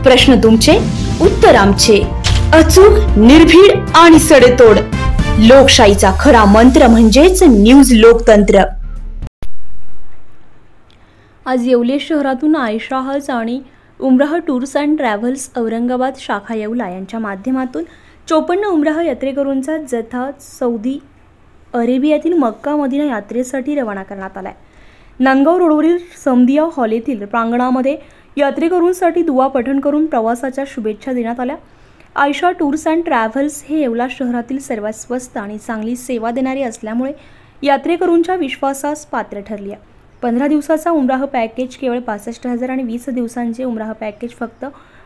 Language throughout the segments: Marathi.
प्रश्न तुमचे, उत्तर आमचे. अचूक, निर्भीड आणि सडेतोड. लोकशाहीचा खरा मंत्र म्हणजेच न्यूज लोकतंत्र. आज येवले शहरातून आयशा हज आणि उमराह टूर्स अँड ट्रॅव्हल्स औरंगाबाद शाखा येवला यांच्या माध्यमातून 54 उमराह यात्रेकरूंचा जथा सौदी अरेबियातील मक्का मदिना यात्रेसाठी रवाना करण्यात आलाय. नांदगाव रोडवरील समदिया हॉल येथील प्रांगणामध्ये यात्रेकरूंसाठी दुआ पठण करून प्रवासाच्या शुभेच्छा देण्यात आल्या. आयशा टूर्स अँड ट्रॅव्हल्स हे येवला शहरातील सर्वात स्वस्त आणि चांगली सेवा देणारी असल्यामुळे यात्रेकरूंच्या विश्वासास पात्र ठरली आहे. 15 दिवसाचा उमराह पॅकेज केवळ 65,000 आणि 20 दिवसांचे उमराह पॅकेज फक्त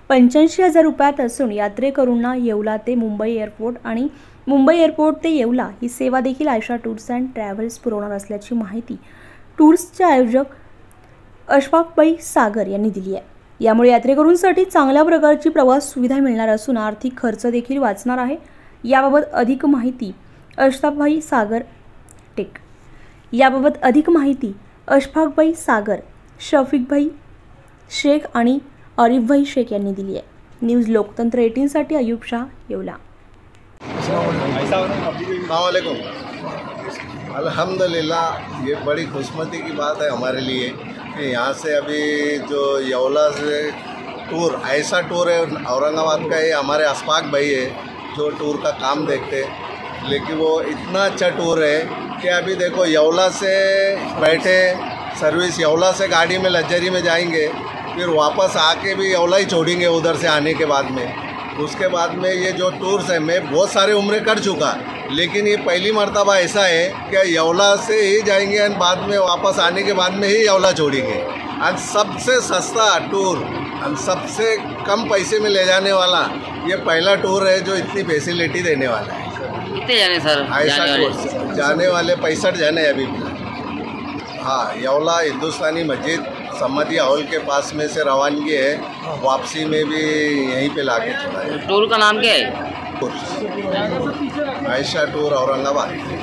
85,000 रुपयात असून यात्रेकरूंना येवला ते मुंबई एअरपोर्ट आणि मुंबई एअरपोर्ट ते येवला ही सेवा देखील आयशा टूर्स अँड ट्रॅव्हल्स पुरवणार असल्याची माहिती टूर्सचे आयोजक अशफाकभाई सागर यांनी दिली आहे. यामुळे यात्रेकरूंसाठी चांगल्या प्रकारची प्रवास सुविधा मिळणार असून आर्थिक खर्च देखील वाचणार आहे. याबाबत अधिक माहिती अशफाकभाई सागर, शफीकभाई शेख आणि आरिफभाई शेख यांनी दिली आहे. न्यूज लोकतंत्र 18 साठी अयूब शाह, येवला. अस्सलामुअलैकुम। अल्हम्दुलिल्लाह, ये बड़ी खुशमती की बात है हमारे लिए कि यहाँ से अभी जो येवला से टूर, ऐसा टूर है औरंगाबाद का, ये हमारे अशफाक भाई है जो टूर का काम देखते हैं। लेकिन वो इतना अच्छा टूर है कि अभी देखो येवला से बैठे सर्विस येवला से गाड़ी में लग्जरी में जाएंगे, फिर वापस आके भी येवला ही छोड़ेंगे उधर से आने के बाद में। उसके बाद में ये जो टूर्स है, मैं बहुत सारे उम्रे कर चुका, लेकिन ये पहली मर्तबा ऐसा है कि येवला से ही जाएंगे और बाद में वापस आने के बाद में ही येवला छोड़ेंगे। और सबसे सस्ता टूर और सबसे कम पैसे में ले जाने वाला ये पहला टूर है जो इतनी फैसिलिटी देने वाला है। कितने जाने सर? ऐसा टूर जाने वाले 65 जाने अभी। हाँ, येवला हिंदुस्तानी मस्जिद समदिया हॉल के पास में से रवानगी है, वापसी में भी यहीं पे लाके छोड़ा है। टूर का नाम क्या है? आयशा टूर औरंगाबाद।